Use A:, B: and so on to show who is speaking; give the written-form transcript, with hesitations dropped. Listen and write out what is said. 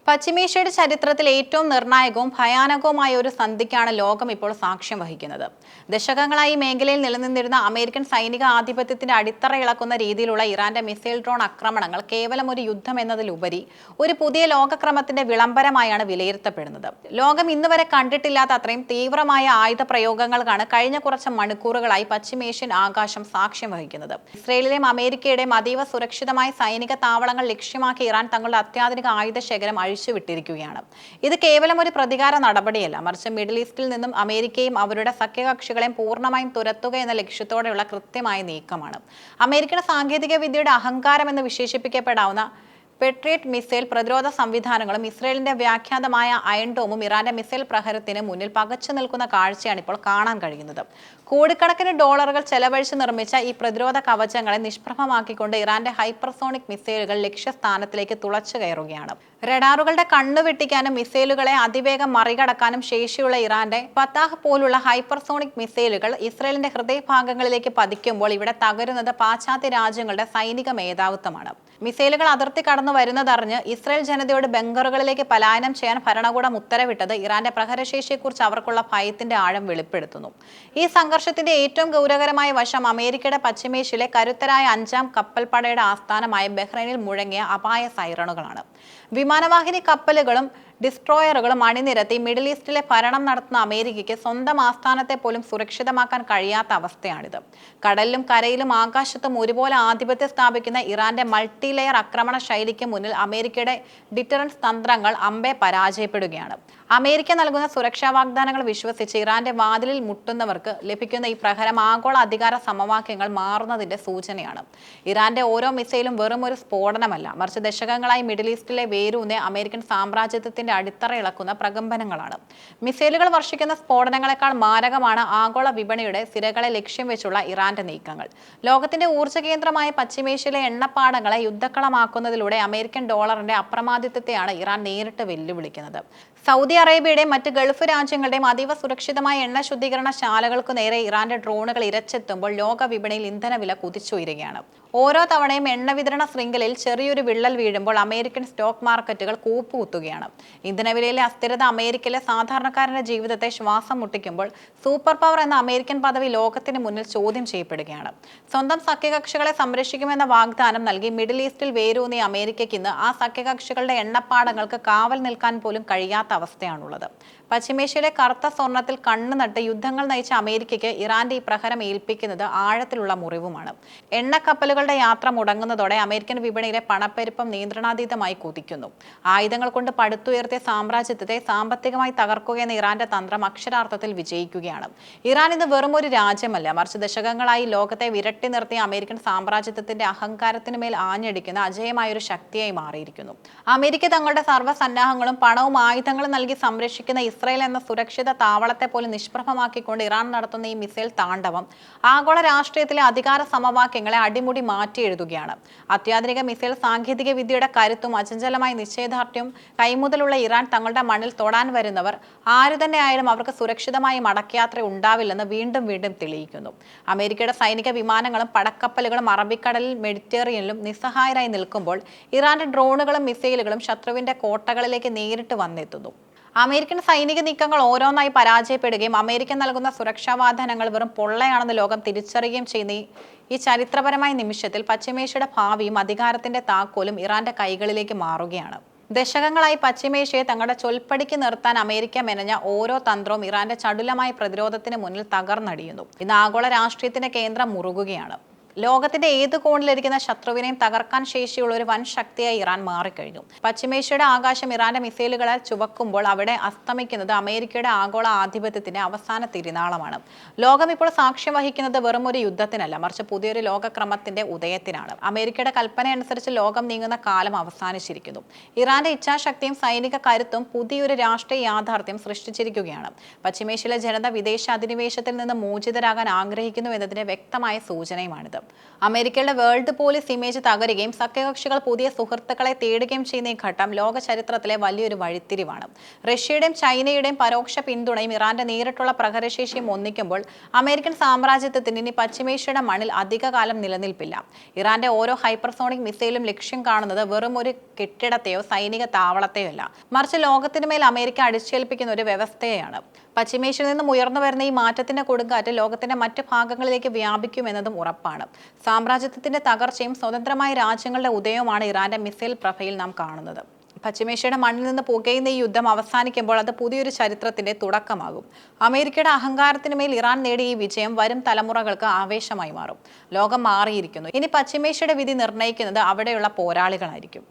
A: പശ്ചിമേഷ്യയുടെ ചരിത്രത്തിൽ ഏറ്റവും നിർണായകവും ഭയാനകവുമായ ഒരു സന്ധിക്കാണ് ലോകം ഇപ്പോൾ സാക്ഷ്യം വഹിക്കുന്നത്. ദശകങ്ങളായി മേഖലയിൽ നിലനിന്നിരുന്ന അമേരിക്കൻ സൈനിക ആധിപത്യത്തിന്റെ അടിത്തറ ഇളക്കുന്ന രീതിയിലുള്ള ഇറാന്റെ മിസൈൽ ഡ്രോൺ ആക്രമണങ്ങൾ കേവലം ഒരു യുദ്ധം എന്നതിലുപരി ഒരു പുതിയ ലോകക്രമത്തിന്റെ വിളംബരമായാണ് വിലയിരുത്തപ്പെടുന്നത്. ലോകം ഇന്നുവരെ കണ്ടിട്ടില്ലാത്ത അത്രയും തീവ്രമായ ആയുധ പ്രയോഗങ്ങൾക്കാണ് കഴിഞ്ഞ കുറച്ച് മണിക്കൂറുകളായി പശ്ചിമേഷ്യൻ ആകാശം സാക്ഷ്യം വഹിക്കുന്നത്. ഇസ്രയേലിലെയും അമേരിക്കയുടെയും അതീവ സുരക്ഷിതമായ സൈനിക താവളങ്ങൾ ലക്ഷ്യമാക്കി ഇറാൻ തങ്ങളുടെ അത്യാധുനിക ആയുധ ശേഖരം അഴിച്ചുവിട്ടിരിക്കുകയാണ്. ഇത് കേവലം ഒരു പ്രതികാര നടപടിയല്ല, മറിച്ച് മിഡിൽ ഈസ്റ്റിൽ നിന്നും അമേരിക്കയും അവരുടെ സഖ്യകക്ഷികളെയും പൂർണ്ണമായും തുരത്തുക എന്ന ലക്ഷ്യത്തോടെയുള്ള കൃത്യമായ നീക്കമാണ്. അമേരിക്കൻ സാങ്കേതിക വിദ്യയുടെ അഹങ്കാരം എന്ന് വിശേഷിപ്പിക്കപ്പെടാവുന്ന പെട്രിയറ്റ് മിസൈൽ പ്രതിരോധ സംവിധാനങ്ങളും ഇസ്രയേലിന്റെ വ്യാഖ്യാതമായ അയൺ ഡോമും ഇറാന്റെ മിസൈൽ പ്രഹരത്തിന് മുന്നിൽ പകച്ചു നിൽക്കുന്ന കാഴ്ചയാണ് ഇപ്പോൾ കാണാൻ കഴിയുന്നത്. കോടിക്കണക്കിന് ഡോളറുകൾ ചെലവഴിച്ച് നിർമ്മിച്ച ഈ പ്രതിരോധ കവചങ്ങളെ നിഷ്പ്രഭമാക്കിക്കൊണ്ട് ഇറാന്റെ ഹൈപ്പർസോണിക് മിസൈലുകൾ ലക്ഷ്യസ്ഥാനത്തിലേക്ക് തുളച്ചു കയറുകയാണ്. റഡാറുകളുടെ കണ്ണു വെട്ടിക്കാനും മിസൈലുകളെ അതിവേഗം മറികടക്കാനും ശേഷിയുള്ള ഇറാന്റെ ഫത്താഹ് പോലുള്ള ഹൈപ്പർസോണിക് മിസൈലുകൾ ഇസ്രയേലിന്റെ ഹൃദയഭാഗങ്ങളിലേക്ക് പതിക്കുമ്പോൾ ഇവിടെ തകരുന്നത് പാശ്ചാത്യ രാജ്യങ്ങളുടെ സൈനിക മേധാവിത്വമാണ്. മിസൈലുകൾ അതിർത്തി കടന്നു വരുന്നതറിഞ്ഞ് ഇസ്രയേൽ ജനതയോട് ബങ്കറുകളിലേക്ക് പലായനം ചെയ്യാൻ ഭരണകൂടം ഉത്തരവിട്ടത് ഇറാന്റെ പ്രഹരശേഷിയെക്കുറിച്ച് അവർക്കുള്ള ഭയത്തിന്റെ ആഴം വെളിപ്പെടുത്തുന്നു. ഈ സംഘർഷത്തിന്റെ ഏറ്റവും ഗൗരവകരമായ വശം അമേരിക്കയുടെ പശ്ചിമേഷ്യയിലെ കരുത്തരായ 5ാം കപ്പൽപ്പടയുടെ ആസ്ഥാനമായ ബഹ്റൈനിൽ മുഴങ്ങിയ അപായ സൈറണുകളാണ്. വിമാനവാഹിനി കപ്പലുകളും ഡിസ്ട്രോയറുകളും അണിനിരത്തി മിഡിൽ ഈസ്റ്റിലെ ഭരണം നടത്തുന്ന അമേരിക്കയ്ക്ക് സ്വന്തം ആസ്ഥാനത്തെ പോലും സുരക്ഷിതമാക്കാൻ കഴിയാത്ത അവസ്ഥയാണിത്. കടലിലും കരയിലും ആകാശത്തും ഒരുപോലെ ആധിപത്യം സ്ഥാപിക്കുന്ന ഇറാന്റെ മൾട്ടി ലെയർ ആക്രമണ ശൈലിക്ക് മുന്നിൽ അമേരിക്കയുടെ ഡിറ്ററൻസ് തന്ത്രങ്ങൾ അമ്പെ പരാജയപ്പെടുകയാണ്. അമേരിക്ക നൽകുന്ന സുരക്ഷാ വാഗ്ദാനങ്ങൾ വിശ്വസിച്ച് ഇറാന്റെ വാതിലിൽ മുട്ടുന്നവർക്ക് ലഭിക്കുന്ന ഈ പ്രഹരം ആഗോള അധികാര സമവാക്യങ്ങൾ മാറുന്നതിന്റെ സൂചനയാണ്. ഇറാന്റെ ഓരോ മിസൈലും വെറും ഒരു സ്ഫോടനമല്ല, മറിച്ച് ദശകങ്ങളായി മിഡിൽ ഈസ്റ്റിലെ വേരൂന്നിയ അമേരിക്കൻ സാമ്രാജ്യത്വത്തിന്റെ അടിത്തറ ഇളക്കുന്ന പ്രകമ്പനങ്ങളാണ്. മിസൈലുകൾ വർഷിക്കുന്ന സ്ഫോടനങ്ങളെക്കാൾ മാരകമാണ് ആഗോള വിപണിയുടെ സിരകളെ ലക്ഷ്യം വെച്ചുള്ള ഇറാന്റെ നീക്കങ്ങൾ. ലോകത്തിന്റെ ഊർജ്ജ കേന്ദ്രമായ പശ്ചിമേഷ്യയിലെ എണ്ണപ്പാടങ്ങളെ യുദ്ധക്കളമാക്കുന്നതിലൂടെ അമേരിക്കൻ ഡോളറിന്റെ അപ്രമാദിത്വത്തെയാണ് ഇറാൻ നേരിട്ട് വെല്ലുവിളിക്കുന്നത്. സൗദി അറേബ്യയുടെയും മറ്റ് ഗൾഫ് രാജ്യങ്ങളുടെയും അതീവ സുരക്ഷിതമായ എണ്ണ ശുദ്ധീകരണ ശാലകൾക്കു നേരെ ഇറാന്റെ ഡ്രോണുകൾ ഇരച്ചെത്തുമ്പോൾ ലോക വിപണിയിൽ ഇന്ധനവില കുതിച്ചുയരുകയാണ്. ഓരോ തവണയും എണ്ണ വിതരണ ശൃംഖലയിൽ ചെറിയൊരു വിള്ളൽ വീഴുമ്പോൾ അമേരിക്കൻ സ്റ്റോക്ക് മാർക്കറ്റുകൾ കൂപ്പുകുത്തുകയാണ്. ഇന്ധനവിലയിലെ അസ്ഥിരത അമേരിക്കയിലെ സാധാരണക്കാരന്റെ ജീവിതത്തെ ശ്വാസം മുട്ടിക്കുമ്പോൾ സൂപ്പർ പവർ എന്ന അമേരിക്കൻ പദവി ലോകത്തിന് മുന്നിൽ ചോദ്യം ചെയ്യപ്പെടുകയാണ്. സ്വന്തം സഖ്യകക്ഷികളെ സംരക്ഷിക്കുമെന്ന വാഗ്ദാനം നൽകി മിഡിൽ ഈസ്റ്റിൽ വേരൂന്നിയ അമേരിക്കയ്ക്ക് ഇന്ന് ആ സഖ്യകക്ഷികളുടെ എണ്ണപ്പാടങ്ങൾക്ക് കാവൽ നിൽക്കാൻ പോലും കഴിയാത്ത അവസ്ഥയാണുള്ളത്. പശ്ചിമേഷ്യയിലെ കറുത്ത സ്വർണ്ണത്തിൽ കണ്ണു നട്ട് യുദ്ധങ്ങൾ നയിച്ച അമേരിക്കയ്ക്ക് ഇറാന്റെ ഈ പ്രഹരം ഏൽപ്പിക്കുന്നത് ആഴത്തിലുള്ള മുറിവുമാണ്. എണ്ണക്കപ്പലുകളുടെ യാത്ര മുടങ്ങുന്നതോടെ അമേരിക്കൻ വിപണിയിലെ പണപ്പെരുപ്പം നിയന്ത്രണാതീതമായി കുതിക്കുന്നു. ആയുധങ്ങൾ കൊണ്ട് പടുത്തുയർത്തിയ സാമ്രാജ്യത്തെ സാമ്പത്തികമായി തകർക്കുകയെന്ന ഇറാന്റെ തന്ത്രം അക്ഷരാർത്ഥത്തിൽ വിജയിക്കുകയാണ്. ഇറാൻ ഇന്ന് വെറും ഒരു രാജ്യമല്ല, മറിച്ച് ദശകങ്ങളായി ലോകത്തെ വിരട്ടി നിർത്തിയ അമേരിക്കൻ സാമ്രാജ്യത്വത്തിന്റെ അഹങ്കാരത്തിന് മേൽ ആഞ്ഞടിക്കുന്ന അജയമായ ഒരു ശക്തിയായി മാറിയിരിക്കുന്നു. അമേരിക്ക തങ്ങളുടെ സർവ്വസന്നാഹങ്ങളും പണവും ആയുധങ്ങളും നൽകി സംരക്ഷിക്കുന്ന ഇസ്രയേൽ എന്ന സുരക്ഷിത താവളത്തെ പോലും നിഷ്പ്രഭമാക്കിക്കൊണ്ട് ഇറാൻ നടത്തുന്ന ഈ മിസൈൽ താണ്ഡവം ആഗോള രാഷ്ട്രീയത്തിലെ അധികാര സമവാക്യങ്ങളെ അടിമുടി മാറ്റി എഴുതുകയാണ്. അത്യാധുനിക മിസൈൽ സാങ്കേതിക വിദ്യയുടെ കരുത്തും അചഞ്ചലമായ നിശ്ചയദാർഢ്യവും കൈമുതലുള്ള ഇറാൻ തങ്ങളുടെ മണ്ണിൽ തൊടാൻ വരുന്നവർ ആരു തന്നെ ആയാലും അവർക്ക് സുരക്ഷിതമായ മടക്കയാത്ര ഉണ്ടാവില്ലെന്ന് വീണ്ടും വീണ്ടും തെളിയിക്കുന്നു. അമേരിക്കയുടെ സൈനിക വിമാനങ്ങളും പടക്കപ്പലുകളും അറബിക്കടലിൽ മെഡിറ്ററേനിയനിലും നിസ്സഹായരായി നിൽക്കുമ്പോൾ ഇറാന്റെ ഡ്രോണുകളും മിസൈലുകളും ശത്രുവിന്റെ കോട്ടകളിലേക്ക് നേരിട്ട് വന്നെത്തുന്നു. അമേരിക്കൻ സൈനിക നീക്കങ്ങൾ ഓരോന്നായി പരാജയപ്പെടുകയും അമേരിക്ക നൽകുന്ന സുരക്ഷാ വാഗ്ദാനങ്ങൾ വെറും പൊള്ളയാണെന്ന് ലോകം തിരിച്ചറിയുകയും ചെയ്യുന്ന ഈ ചരിത്രപരമായ നിമിഷത്തിൽ പശ്ചിമേഷ്യയുടെ ഭാവിയും അധികാരത്തിന്റെ താക്കോലും ഇറാന്റെ കൈകളിലേക്ക് മാറുകയാണ്. ദശകങ്ങളായി പശ്ചിമേഷ്യയെ തങ്ങളുടെ ചൊൽപ്പടിക്ക് നിർത്താൻ അമേരിക്ക മെനഞ്ഞ ഓരോ തന്ത്രവും ഇറാന്റെ ചടുലമായ പ്രതിരോധത്തിന് മുന്നിൽ തകർന്നടിയുന്നു. ഇന്ന് ആഗോള രാഷ്ട്രീയത്തിന്റെ കേന്ദ്രം മുറുകുകയാണ്. ലോകത്തിന്റെ ഏത് കോണിലിരിക്കുന്ന ശത്രുവിനെയും തകർക്കാൻ ശേഷിയുള്ള ഒരു വൻ ശക്തിയായി ഇറാൻ മാറിക്കഴിഞ്ഞു. പശ്ചിമേഷ്യയുടെ ആകാശം ഇറാന്റെ മിസൈലുകളാൽ ചുവക്കുമ്പോൾ അവിടെ അസ്തമിക്കുന്നത് അമേരിക്കയുടെ ആഗോള ആധിപത്യത്തിന്റെ അവസാന തിരുനാളമാണ്. ലോകം ഇപ്പോൾ സാക്ഷ്യം വഹിക്കുന്നത് വെറും ഒരു യുദ്ധത്തിനല്ല, മറിച്ച് പുതിയൊരു ലോകക്രമത്തിന്റെ ഉദയത്തിനാണ്. അമേരിക്കയുടെ കൽപ്പനയനുസരിച്ച് ലോകം നീങ്ങുന്ന കാലം അവസാനിച്ചിരിക്കുന്നു. ഇറാന്റെ ഇച്ഛാശക്തിയും സൈനിക കരുത്തും പുതിയൊരു രാഷ്ട്രീയ യാഥാർത്ഥ്യം സൃഷ്ടിച്ചിരിക്കുകയാണ്. പശ്ചിമേഷ്യയിലെ ജനത വിദേശ അധിനിവേശത്തിൽ നിന്ന് മോചിതരാകാൻ ആഗ്രഹിക്കുന്നു എന്നതിന്റെ വ്യക്തമായ സൂചനയുമാണിത്. അമേരിക്കയുടെ വേൾഡ് പോലീസ് ഇമേജ് തകരുകയും സഖ്യകക്ഷികൾ പുതിയ സുഹൃത്തുക്കളെ തേടുകയും ചെയ്യുന്ന ഈ ഘട്ടം ലോക ചരിത്രത്തിലെ വലിയൊരു വഴിത്തിരിവാണ്. റഷ്യയുടെയും ചൈനയുടെയും പരോക്ഷ പിന്തുണയും ഇറാന്റെ നേരിട്ടുള്ള പ്രഹരശേഷിയും ഒന്നിക്കുമ്പോൾ അമേരിക്കൻ സാമ്രാജ്യത്വത്തിന് ഇനി പശ്ചിമേഷ്യയുടെ മണ്ണിൽ അധികകാലം നിലനിൽപ്പില്ല. ഇറാന്റെ ഓരോ ഹൈപ്പർസോണിക് മിസൈലും ലക്ഷ്യം കാണുന്നത് വെറും ഒരു കെട്ടിടത്തെയോ സൈനിക താവളത്തെയോ അല്ല, മറിച്ച് ലോകത്തിനു മേൽ അമേരിക്ക അടിച്ചേൽപ്പിക്കുന്ന ഒരു വ്യവസ്ഥയെയാണ്. പശ്ചിമേഷ്യയിൽ നിന്നും ഉയർന്നു വരുന്ന ഈ മാറ്റത്തിന്റെ കൊടുങ്കാറ്റ് ലോകത്തിന്റെ മറ്റ് ഭാഗങ്ങളിലേക്ക് വ്യാപിക്കുമെന്നതും ഉറപ്പാണ്. സാമ്രാജ്യത്വത്തിന്റെ തകർച്ചയും സ്വതന്ത്രമായ രാജ്യങ്ങളുടെ ഉദയവുമാണ് ഇറാന്റെ മിസൈൽ പ്രഭയിൽ നാം കാണുന്നത്. പശ്ചിമേഷ്യയുടെ മണ്ണിൽ നിന്ന് പുകയുന്ന ഈ യുദ്ധം അവസാനിക്കുമ്പോൾ അത് പുതിയൊരു ചരിത്രത്തിന്റെ തുടക്കമാകും. അമേരിക്കയുടെ അഹങ്കാരത്തിന് മേൽ ഇറാൻ നേടിയ ഈ വിജയം വരും തലമുറകൾക്ക് ആവേശമായി മാറും. ലോകം മാറിയിരിക്കുന്നു. ഇനി പശ്ചിമേഷ്യയുടെ വിധി നിർണ്ണയിക്കുന്നത് അവിടെയുള്ള പോരാളികളായിരിക്കും.